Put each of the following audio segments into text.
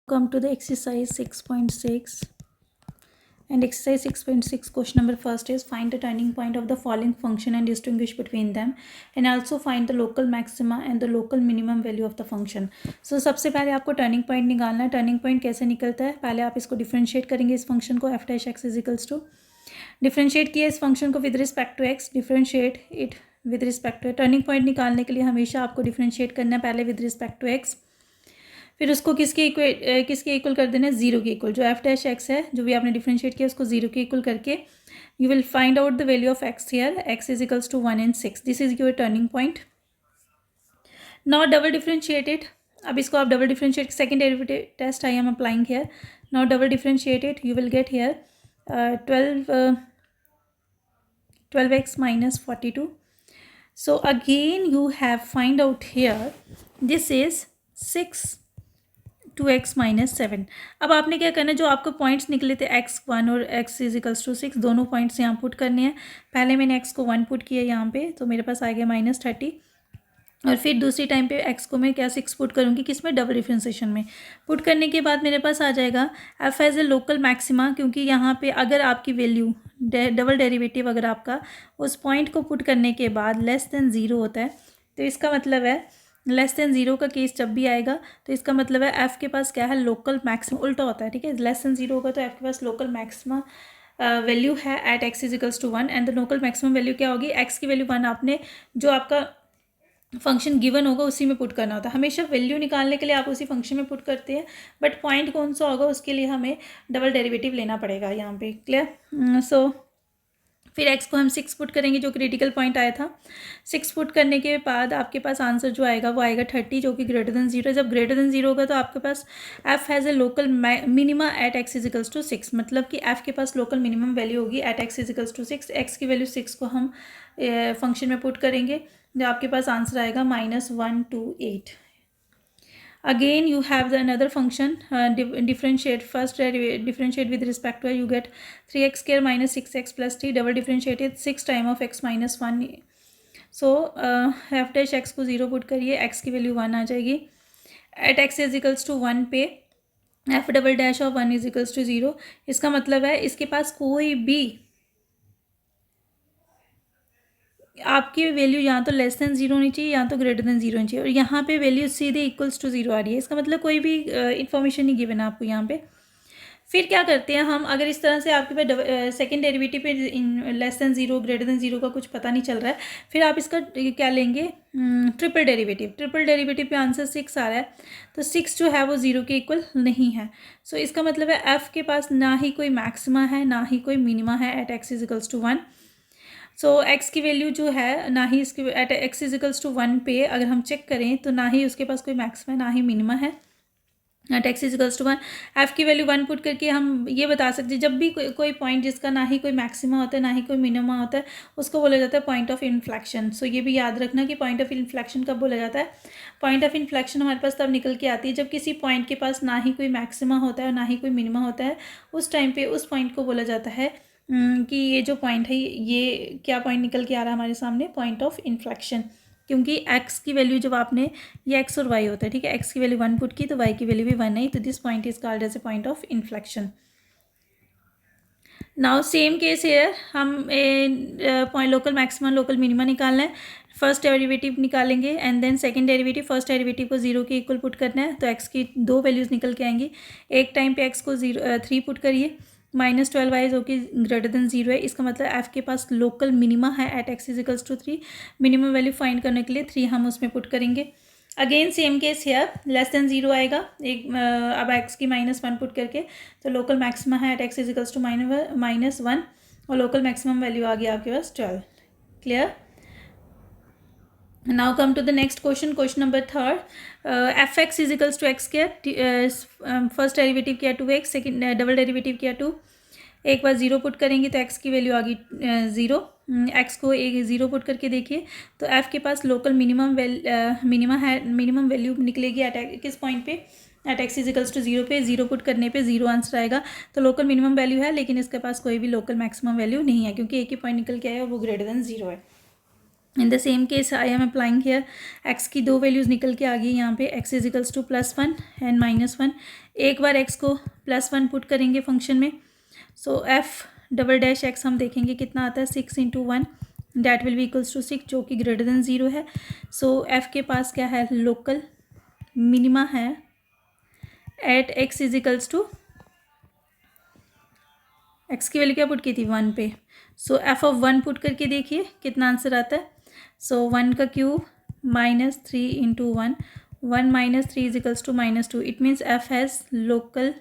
Come to the exercise 6.6, and exercise 6.6 question number first is find the turning point of the following function and distinguish between them, and also find the local maxima and the local minimum value of the function. So सबसे पहले आपको turning point निकालना है. Turning point कैसे निकलता है, पहले आप इसको डिफ्रेंशिएट करेंगे इस फंक्शन को f dash x is equals to, differentiate किया इस फंक्शन को with respect to x, differentiate it with respect to. Turning point निकालने के लिए हमेशा आपको डिफ्रेंशिएट करना है पहले विद रिस्पेक्ट टू x, फिर उसको किसके इक्वल कर देना है, जीरो के इक्वल. जो एफ डैश एक्स है जो भी आपने डिफरेंशिएट किया उसको जीरो के इक्वल करके you will find out the value of x here. X is equals to 1 and 6. This is your turning point. Now double differentiated, अब इसको आप double differentiate, second derivative test I am applying here. Now double differentiated you will get here 12x minus 42. So again you have find out here this is 6 2x minus 7. अब आपने क्या करना है, जो आपको पॉइंट्स निकले थे x1 और x इज इक्वल्स टू 6, दोनों पॉइंट्स यहाँ पुट करने हैं. पहले मैंने x को 1 पुट किया यहाँ पे, तो मेरे पास आ गया -30, और फिर दूसरी टाइम पे x को मैं क्या 6 पुट करूँगी, किसमें, डबल डिफ्रेंशिएशन में. पुट करने के बाद मेरे पास आ जाएगा f as a local maxima, क्योंकि यहाँ पे अगर आपकी वैल्यू डबल डेरिवेटिव अगर आपका उस पॉइंट को पुट करने के बाद लेस देन ज़ीरो होता है, तो इसका मतलब है लेस देन ज़ीरो का केस जब भी आएगा तो इसका मतलब है एफ़ के पास क्या है, लोकल मैक्सिमा. उल्टा होता है, ठीक है. लेस देन ज़ीरो होगा तो एफ़ के पास लोकल मैक्सिमा वैल्यू है at x is equals to 1, and the local maximum value क्या होगी, एक्स की वैल्यू 1 आपने जो आपका फंक्शन गिवन होगा उसी में पुट करना होता है. हमेशा वैल्यू निकालने के लिए आप उसी फंक्शन में पुट करते हैं, बट पॉइंट कौन सा होगा उसके लिए हमें डबल डेरिवेटिव लेना पड़ेगा यहाँ पे. क्लियर. सो फिर x को हम 6 पुट करेंगे जो क्रिटिकल पॉइंट आया था. 6 पुट करने के बाद आपके पास आंसर जो आएगा वो आएगा 30, जो कि ग्रेटर देन जीरो है. जब ग्रेटर देन जीरो होगा तो आपके पास f has a local minima at x is equals to 6, मतलब कि f के पास लोकल मिनिमम वैल्यू होगी at x is equals to 6. x की वैल्यू 6 को हम फंक्शन में पुट करेंगे, जो आपके पास आंसर आएगा -128. Again you have the another function, differentiate first differentiate with respect to you get 3x square minus 6x plus t. double differentiated 6 time of x minus 1. so f dash x को 0 put करिए, x की value 1 आ जाएगी. At x is equals to 1 पे f double dash of 1 is equals to 0. इसका मतलब है इसके पास कोई भी आपकी वैल्यू यहाँ तो लेस देन जीरो होनी चाहिए, यहाँ तो ग्रेटर देन जीरो होनी चाहिए, और यहाँ पे वैल्यू सीधे इक्वल्स टू जीरो आ रही है. इसका मतलब कोई भी इन्फॉर्मेशन नहीं गिवन है आपको यहाँ पे. फिर क्या करते हैं हम, अगर इस तरह से आपके पास सेकेंड डेरिवेटिव पे less than zero greater than zero का कुछ पता नहीं चल रहा है, फिर आप इसका क्या लेंगे, ट्रिपल डेरिवेटिव. ट्रिपल डेरिवेटिव पे आंसर 6 आ रहा है, तो 6 जो है वो जीरो के इक्वल नहीं है. सो इसका मतलब है एफ़ के पास ना ही कोई मैक्सिमा है ना ही कोई मिनिमा है at x is equals to 1. So x की वैल्यू जो है ना ही इसकी at x is equals to 1 पे अगर हम चेक करें तो ना ही उसके पास कोई मैक्सिमा है ना ही मिनिमा है at x is equals to 1. F की वैल्यू 1 पुट करके हम ये बता सकते हैं जब भी कोई पॉइंट जिसका ना ही कोई मैक्सिमा होता है ना ही कोई मिनिमा होता है उसको बोला जाता है पॉइंट ऑफ इन्फ्लेक्शन. सो ये भी याद रखना कि पॉइंट ऑफ इन्फ्लेक्शन कब बोला जाता है. पॉइंट ऑफ इन्फ्लेक्शन हमारे पास तब निकल के आती है जब किसी पॉइंट के पास ना ही कोई मैक्सिमा होता है और ना ही कोई मिनिमा होता है. उस टाइम पे उस पॉइंट को बोला जाता है कि ये जो पॉइंट है ये क्या पॉइंट निकल के आ रहा है हमारे सामने, पॉइंट ऑफ इन्फ्लेक्शन. क्योंकि x की वैल्यू जब आपने ये x और y होता है, ठीक है, x की वैल्यू 1 पुट की तो y की वैल्यू भी 1 आई, तो this point is called as a point of inflection. Now same case here, हम point local maximum local minima निकालना है. फर्स्ट डेरिवेटिव निकालेंगे and then second derivative. First derivative को 0 के इक्वल पुट करना है, तो x की दो वैल्यूज़ निकल के आएंगी. एक टाइम पे x को 3 पुट करिए, -12y जो कि ग्रेटर देन जीरो है. इसका मतलब एफ़ के पास लोकल मिनिमा है at x is equals to 3. Minimum value find करने के लिए 3 हम उसमें पुट करेंगे. Again same case here, less than zero आएगा एक, अब एक्स की -1 पुट करके, तो लोकल मैक्सिमा है at x is equals to -1 और लोकल मैक्सिमम वैल्यू आ गया आपके पास 12. Clear. Now come to the next question, question number 3rd. fx is equals to x square. First derivative किया 2x, सेकेंड डबल डेरिवेटिव किया 2. एक बार 0 put करेंगे तो x की वैल्यू आ गई 0. x को एक 0 पुट करके देखिए तो f के पास लोकल मिनिमा है, मिनिमम वैल्यू निकलेगी एट किस पॉइंट पे, at x is equals to 0 पे. 0 पुट करने पे 0 आंसर आएगा. तो लोकल मिनिमम वैल्यू है लेकिन इसके पास कोई भी लोकल मैक्सिमम वैल्यू नहीं है क्योंकि एक ही पॉइंट निकल के आया और वो ग्रेटर देन 0 है. In the same case I am applying here, x की दो वैल्यूज़ निकल के आ गई यहाँ पे, x is equals to +1 and -1। एक बार एक्स को +1 पुट करेंगे फंक्शन में, so F double dash x हम देखेंगे कितना आता है, 6 × 1 that will be equals to 6, जो कि ग्रेटर देन 0 है। सो एफ के पास क्या है, लोकल मिनिमा है at x is equals to, x की वैल्यू क्या पुट की थी 1 पे, सो एफ ऑफ 1 पुट करके देखिए कितना आंसर आता है। सो 1 का cube -3 × 1, 1 - 3 is equals to -2, it means F has local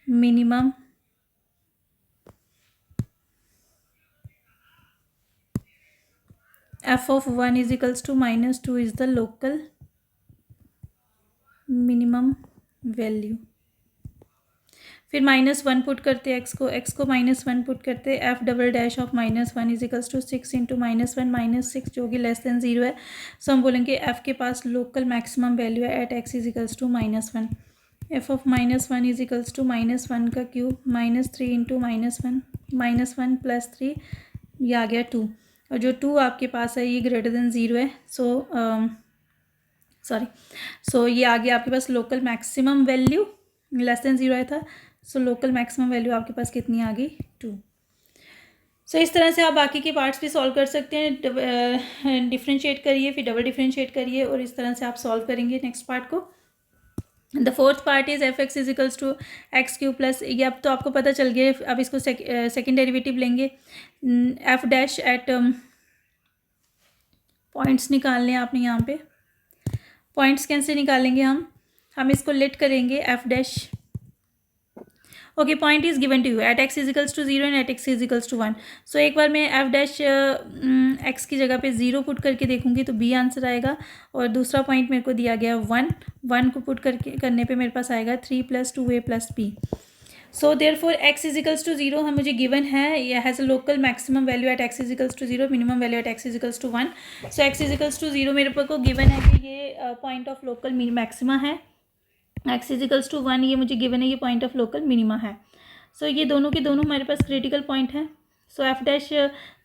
minimum f of 1 is equals to -2 is the local minimum value। फिर -1 पुट करते हैं x को -1 पुट करते हैं, F double dash of -1 is equals to 6 × -1 -6, जो कि less than 0 है। सो हम बोलेंगे f के पास लोकल मैक्सिमम वैल्यू है at x is equals to -1, f of -1 is equals to -1 का क्यूब -3 × -1, -1 + 3, ये आ गया 2, और जो 2 आपके पास है ये ग्रेटर देन 0 है। सो ये आ गया आपके पास local maximum value, less than 0 आया था, सो लोकल मैक्सिमम वैल्यू आपके पास कितनी आ गई, 2। सो इस तरह से आप बाकी के पार्ट्स भी सॉल्व कर सकते हैं, डिफ्रेंशिएट करिए फिर डबल डिफ्रेंशिएट करिए, और इस तरह से आप सॉल्व करेंगे नेक्स्ट पार्ट को। The fourth part is F x is equals to x³ plus, ये अब तो आपको पता चल गया। अब इसको सेकेंड डेरिवेटिव लेंगे, एफ डैश एट पॉइंट्स निकालने हैं आपने यहाँ पे, पॉइंट्स कैसे निकालेंगे हम इसको लेट करेंगे F dash, okay, point is given to you at x is equals to 0 and at x is equals to 1। So एक बार मैं एफ डैश एक्स की जगह पे 0 पुट करके देखूंगी तो b आंसर आएगा, और दूसरा पॉइंट मेरे को दिया गया 1 को पुट करने पे मेरे पास आएगा 3 + 2a + b। So therefore x is equals to 0 हम मुझे गिवन है, ये has a local maximum value at x is equals to 0, minimum value at x is equals to 1। So x is equals to 0 मेरे को given है कि ये point of local maxima है, x इज इक्वल्स टू 1 ये मुझे given है ये पॉइंट ऑफ लोकल मिनिमा है। सो ये दोनों के दोनों हमारे पास क्रिटिकल पॉइंट है। सो एफ डैश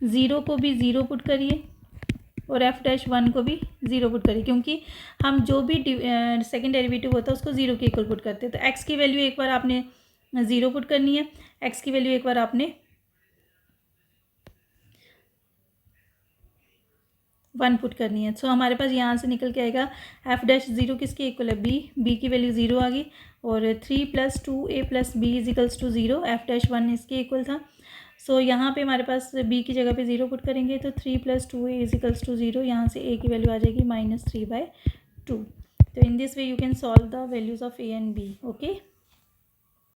0 को भी 0 पुट करिए और एफ डैश 1 को भी 0 पुट करिए, क्योंकि हम जो भी सेकेंड डेरिवेटिव होता है उसको 0 के इक्वल पुट करते हैं। तो x की वैल्यू एक बार आपने 0 पुट करनी है, x की वैल्यू एक बार आपने 1 पुट करनी है। सो हमारे पास यहाँ से निकल के आएगा एफ डैश 0 किसके इक्वल है, b की वैल्यू 0 आ गई, और 3 + 2a + b is equals to 0, F dash 1 इसके इक्वल था। सो यहाँ पे हमारे पास b की जगह पे 0 पुट करेंगे तो 3 + 2a इज इक्वल्स टू 0, यहाँ से a की वैल्यू आ जाएगी -3/2। तो in this way you can solve the values of a and b। Okay.